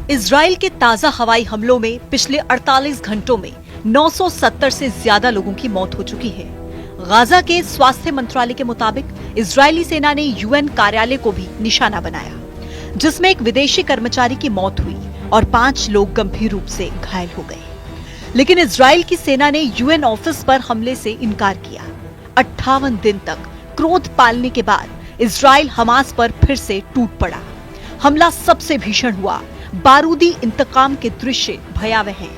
Israel के ताजा हवाई हमलों में पिछले 48 घंटों में 970 से ज्यादा लोगों की मौत हो चुकी है। गाजा के स्वास्थ्य मंत्रालय के मुताबिक इजरायली सेना ने यूएन कार्यालय को भी निशाना बनाया, जिसमें एक विदेशी कर्मचारी की मौत हुई और 5 लोग गंभीर रूप से घायल हो गए। लेकिन इजराइल की सेना ने यूएन ऑफिस पर हमले से इनकार किया। 58 दिन तक क्रोध पालने के बाद इजराइल हमास पर फिर से टूट पड़ा। हमला सबसे भीषण हुआ। बारूदी इंतकाम के दृश्य भयावह हैं।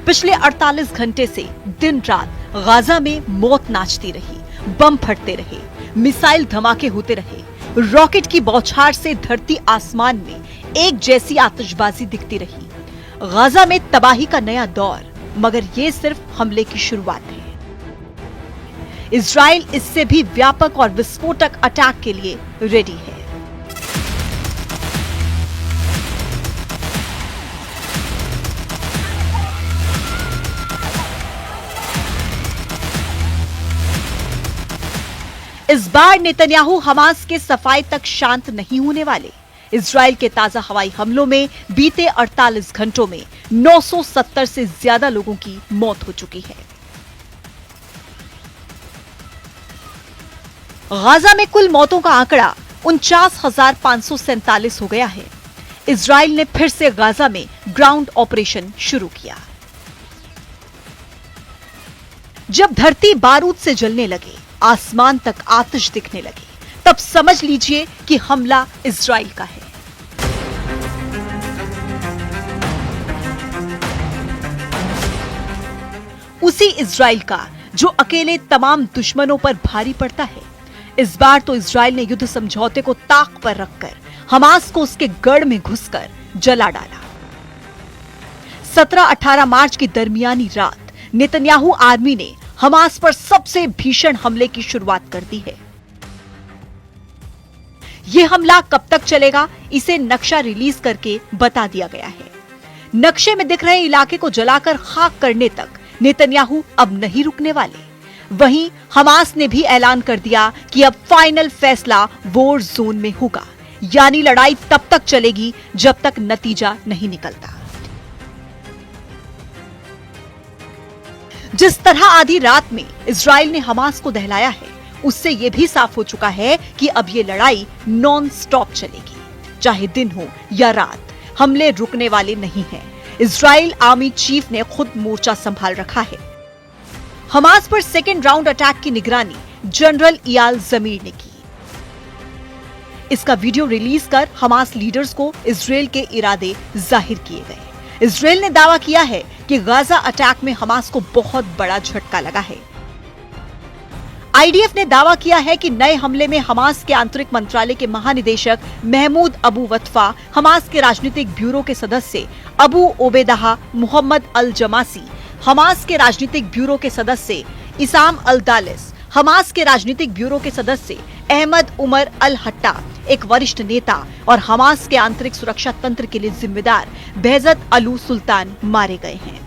पिछले 48 घंटे से दिन रात गाजा में मौत नाचती रही, बम फटते रहे, मिसाइल धमाके होते रहे, रॉकेट की बौछार से धरती आसमान में एक जैसी आतिशबाजी दिखती रही। गाजा में तबाही का नया दौर, मगर ये सिर्फ हमले की शुरुआत है। इजराइल इससे भी व्यापक और विस्फोटक अटैक के लिए रेडी है। इस बार नेतन्याहू हमास के सफाई तक शांत नहीं होने वाले। इजराइल के ताजा हवाई हमलों में बीते 48 घंटों में 970 से ज्यादा लोगों की मौत हो चुकी है। गाजा में कुल मौतों का आंकड़ा 49,547 हो गया है। इजराइल ने फिर से गाजा में ग्राउंड ऑपरेशन शुरू किया। जब धरती बारूद से जलने लगे, आसमान तक आतिश दिखने लगी, तब समझ लीजिए कि हमला इजराइल का है। उसी इजराइल का जो अकेले तमाम दुश्मनों पर भारी पड़ता है। इस बार तो इजराइल ने युद्ध समझौते को ताक पर रखकर हमास को उसके गढ़ में घुसकर जला डाला। 17-18 मार्च की दरमियानी रात नेतन्याहू आर्मी ने हमास पर सबसे भीषण हमले की शुरुआत कर दी है। यह हमला कब तक चलेगा, इसे नक्शा रिलीज करके बता दिया गया है। नक्शे में दिख रहे इलाके को जलाकर खाक करने तक नेतन्याहू अब नहीं रुकने वाले। वहीं हमास ने भी ऐलान कर दिया कि अब फाइनल फैसला वॉर जोन में होगा, यानी लड़ाई तब तक चलेगी जब तक नतीजा नहीं निकलता। जिस तरह आधी रात में इजराइल ने हमास को दहलाया है, उससे यह भी साफ हो चुका है कि अब ये लड़ाई नॉन स्टॉप चलेगी। चाहे दिन हो या रात, हमले रुकने वाले नहीं हैं। इजराइल आर्मी चीफ ने खुद मोर्चा संभाल रखा है। हमास पर सेकेंड राउंड अटैक की निगरानी जनरल इयाल जमीर ने की। इसका वीडियो रिलीज कर हमास लीडर्स को इजराइल के इरादे जाहिर किए गए। इजराइल ने दावा किया है कि गाजा अटैक में हमास को बहुत बड़ा झटका लगा है। आईडीएफ ने दावा किया है कि नए हमले में हमास के आंतरिक मंत्रालय के महानिदेशक महमूद अबू वतफा, हमास के राजनीतिक ब्यूरो के सदस्य अबू ओबेदाह मोहम्मद अल जमासी, हमास के राजनीतिक ब्यूरो के सदस्य इसाम अल दालिस, हमास के राजनीतिक ब्यूरो के सदस्य अहमद उमर अल हट्टा, एक वरिष्ठ नेता और हमास के आंतरिक सुरक्षा तंत्र के लिए जिम्मेदार बेहजत अलू सुल्तान मारे गए हैं।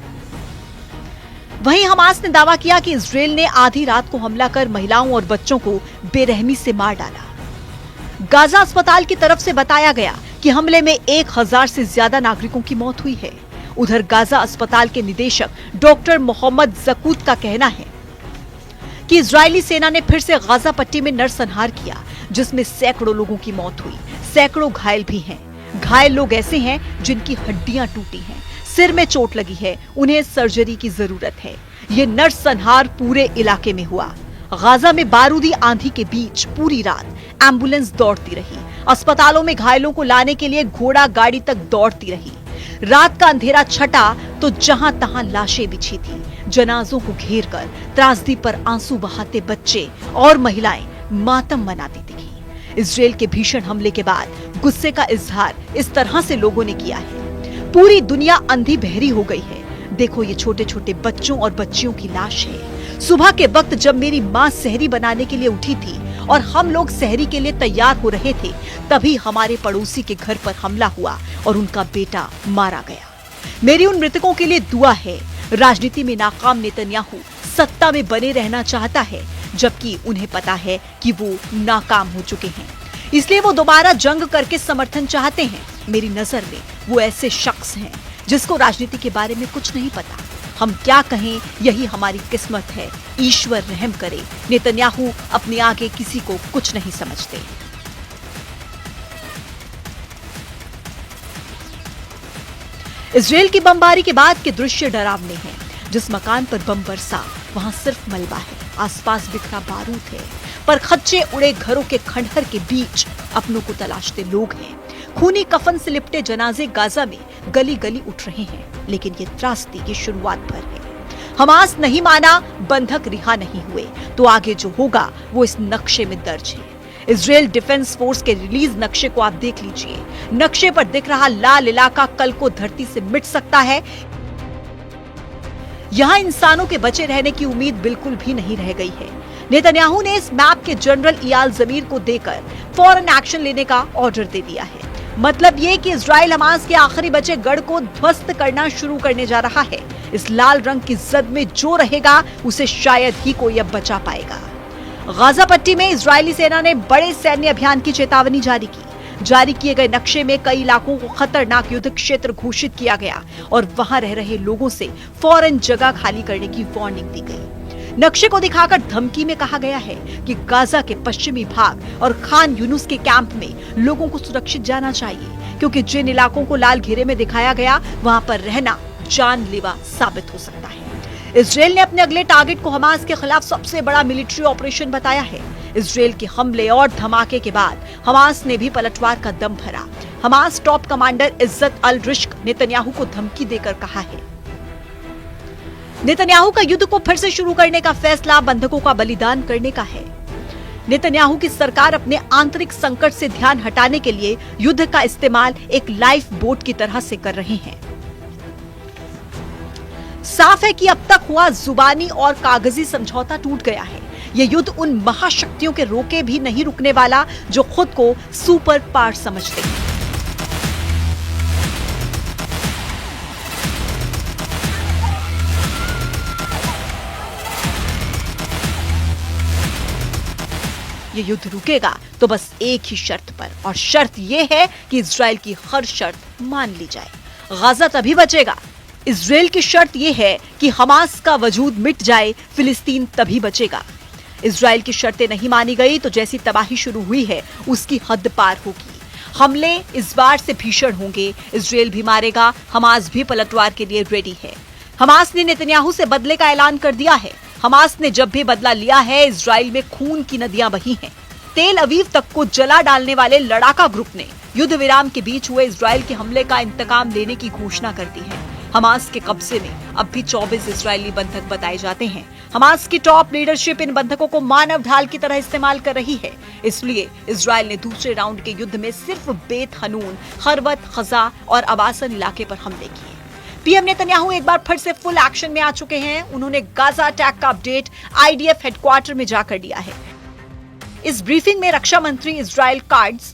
वहीं हमास ने दावा किया कि इजराइल ने आधी रात को हमला कर महिलाओं और बच्चों को बेरहमी से मार डाला। गाजा अस्पताल की तरफ से बताया गया कि हमले में 1000 से ज्यादा नागरिकों की मौत हुई है। उधर गाजा अस्पताल के निदेशक डॉक्टर मोहम्मद जकूत का कहना है कि इजरायली सेना ने फिर से गाजा पट्टी में नरसंहार किया, जिसमें सैकड़ों लोगों की मौत हुई, सैकड़ों घायल भी हैं। घायल लोग ऐसे हैं जिनकी हड्डियां टूटी हैं, सिर में चोट लगी है, उन्हें सर्जरी की जरूरत है। ये नरसंहार पूरे इलाके में हुआ। गाजा में बारूदी आंधी के बीच पूरी रात एम्बुलेंस दौड़ती रही। अस्पतालों में घायलों को लाने के लिए घोड़ा गाड़ी तक दौड़ती रही। रात का अंधेरा छटा तो जहां तहां लाशें बिछी थी। जनाजों को घेरकर त्रासदी पर आंसू बहाते बच्चे और महिलाएं मातम मनाती दिखी। इजराइल के भीषण हमले के बाद गुस्से का इजहार इस तरह से लोगों ने किया है। पूरी दुनिया अंधी बहरी हो गई है। देखो, ये छोटे छोटे बच्चों और बच्चियों की लाश है। सुबह के वक्त जब मेरी माँ सहरी बनाने के लिए उठी थी और हम लोग सहरी के लिए तैयार हो रहे थे, तभी हमारे पड़ोसी के घर पर हमला हुआ और उनका बेटा मारा गया। मेरी उन मृतकों के लिए दुआ है। राजनीति में नाकाम नेतन्याहू सत्ता में बने रहना चाहता है, जबकि उन्हें पता है कि वो नाकाम हो चुके हैं। इसलिए वो दोबारा जंग करके समर्थन चाहते हैं। मेरी नजर में वो ऐसे शख्स हैं जिसको राजनीति के बारे में कुछ नहीं पता। हम क्या कहें, यही हमारी किस्मत है। ईश्वर रहम करे। नेतन्याहू अपने आगे किसी को कुछ नहीं समझते। इजराइल की बमबारी के बाद के दृश्य डरावने हैं। जिस मकान पर बम बरसा वहां सिर्फ मलबा है, आसपास बिखरा बारूद है, पर खच्चे उड़े घरों के खंडहर के बीच अपनों को तलाशते लोग हैं। खूनी कफन से लिपटे जनाजे गाजा में गली गली उठ रहे हैं, लेकिन ये त्रासदी की शुरुआत भर है। हमास नहीं माना, बंधक रिहा नहीं हुए, तो आगे जो होगा वो इस नक्शे में दर्ज है। इजराइल डिफेंस फोर्स के रिलीज नक्शे को आप देख लीजिए। नक्शे पर दिख रहा लाल इलाका कल को धरती से मिट सकता है। यहां इंसानों के बचे रहने की उम्मीद बिल्कुल भी नहीं रह गई है। नेतन्याहू ने इस मैप के जनरल इयाल जमीर को देकर फौरन एक्शन लेने का ऑर्डर दे दिया है। मतलब ये कि इजराइल हमास के आखिरी बचे गढ़ को ध्वस्त करना शुरू करने जा रहा है। इस लाल रंग की जद में जो रहेगा उसे शायद ही कोई अब बचा पाएगा। गाजा पट्टी में इजरायली सेना ने बड़े सैन्य अभियान की चेतावनी जारी की। जारी किए गए नक्शे में कई इलाकों को खतरनाक युद्ध क्षेत्र घोषित किया गया और वहां रह रहे लोगों से फौरन जगह खाली करने की वार्निंग दी गई। नक्शे को दिखाकर धमकी में कहा गया है कि गाजा के पश्चिमी भाग और खान यूनुस के कैंप में लोगों को सुरक्षित जाना चाहिए, क्योंकि जिन इलाकों को लाल घेरे में दिखाया गया वहां पर रहना जानलेवा साबित हो सकता है। इजराइल ने अपने अगले टारगेट को हमास के खिलाफ सबसे बड़ा मिलिट्री ऑपरेशन बताया है। इजराइल के हमले और धमाके के बाद हमास ने भी पलटवार का दम भरा। हमास टॉप कमांडर इज्जत अल रिश्क नेतन्याहू को धमकी देकर कहा है, नेतन्याहू का युद्ध को फिर से शुरू करने का फैसला बंधकों का बलिदान करने का है। नेतन्याहू की सरकार अपने आंतरिक संकट से ध्यान हटाने के लिए युद्ध का इस्तेमाल एक लाइफ बोट की तरह से कर रहे हैं। साफ है कि अब तक हुआ जुबानी और कागजी समझौता टूट गया है। ये युद्ध उन महाशक्तियों के रोके भी नहीं रुकने वाला जो खुद को सुपर पावर समझते हैं। ये युद्ध रुकेगा तो बस एक ही शर्त पर, और शर्त ये है कि इजराइल की हर शर्त मान ली जाए। गाजा तभी बचेगा। इजराइल की शर्त यह है कि हमास का वजूद मिट जाए, फिलिस्तीन तभी बचेगा। इजराइल की शर्तें नहीं मानी गई तो जैसी तबाही शुरू हुई है उसकी हद पार होगी। हमले इस बार से भीषण होंगे। इजराइल भी मारेगा, हमास भी पलटवार के लिए रेडी है। हमास ने नेतन्याहू से बदले का ऐलान कर दिया है। हमास ने जब भी बदला लिया है, इजराइल में खून की नदियां बही हैं। तेल अवीव तक को जला डालने वाले लड़ाका ग्रुप ने युद्ध विराम के बीच हुए इजराइल के हमले का इंतकाम लेने की घोषणा कर दी है। हमास के कब्जे में अब भी 24 इजरायली बंधक बताए जाते हैं। हमास की टॉप लीडरशिप इन बंधकों को मानव ढाल की तरह इस्तेमाल कर रही है। इसलिए इजराइल ने दूसरे राउंड के युद्ध में सिर्फ बेत हनून, खरवत, खजा और अबासन इलाके पर हमले किए। पीएम नेतन्याहू एक बार फिर से फुल एक्शन में आ चुके हैं। उन्होंने गाजा अटैक का अपडेट आईडीएफ हेडक्वार्टर में जाकर दिया है। इस ब्रीफिंग में रक्षा मंत्री Israel Katz,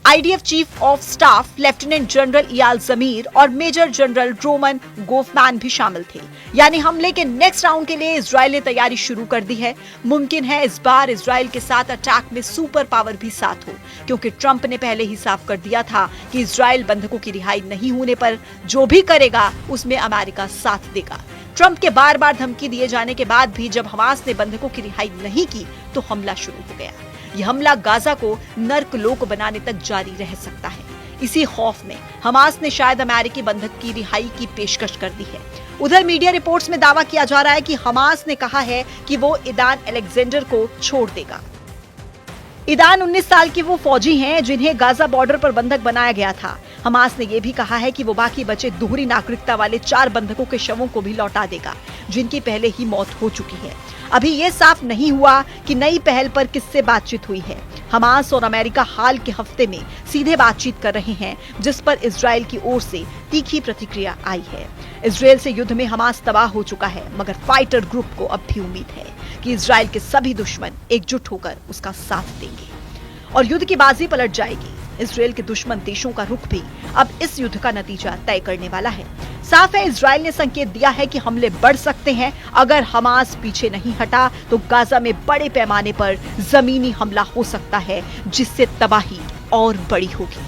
IDF chief of staff lieutenant general Eyal Zamir और मेजर जनरल रोमन गोफमैन भी शामिल थे। यानी हमले के नेक्स्ट राउंड के लिए इजराइल ने तैयारी शुरू कर दी है। मुमकिन है इस बार इजराइल के साथ अटैक में सुपर पावर भी साथ हो, क्योंकि ट्रंप ने पहले ही साफ कर दिया था कि इजराइल बंधकों की रिहाई नहीं होने पर जो भी करेगा उसमें अमेरिका साथ देगा। ट्रंप के बार बार धमकी दिए जाने के बाद भी जब हमास ने बंधकों की रिहाई नहीं की तो हमला शुरू हो गया। यह हमला गाजा को नर्क-लोक बनाने तक जारी रह सकता है। इसी खौफ में हमास ने शायद अमेरिकी बंधक की रिहाई की पेशकश कर दी है। उधर मीडिया रिपोर्ट्स में दावा किया जा रहा है कि हमास ने कहा है कि वो ईदान अलेक्जेंडर को छोड़ देगा। ईदान 19 साल की वो फौजी हैं जिन्हें गाजा बॉर्डर पर बंधक बनाया गया था। हमास ने यह भी कहा है कि वो बाकी बचे दोहरी नागरिकता वाले 4 बंधकों के शवों को भी लौटा देगा, जिनकी पहले ही मौत हो चुकी है। अभी ये साफ नहीं हुआ कि नई पहल पर किससे बातचीत हुई है। हमास और अमेरिका हाल के हफ्ते में सीधे बातचीत कर रहे हैं, जिस पर इजराइल की ओर से तीखी प्रतिक्रिया आई है। इजराइल से युद्ध में हमास तबाह हो चुका है, मगर फाइटर ग्रुप को अब भी उम्मीद है कि इजराइल के सभी दुश्मन एकजुट होकर उसका साथ देंगे और युद्ध की बाजी पलट जाएगी। इजराइल के दुश्मन देशों का रुख भी अब इस युद्ध का नतीजा तय करने वाला है। साफ है, इजराइल ने संकेत दिया है कि हमले बढ़ सकते हैं। अगर हमास पीछे नहीं हटा तो गाजा में बड़े पैमाने पर जमीनी हमला हो सकता है, जिससे तबाही और बड़ी होगी।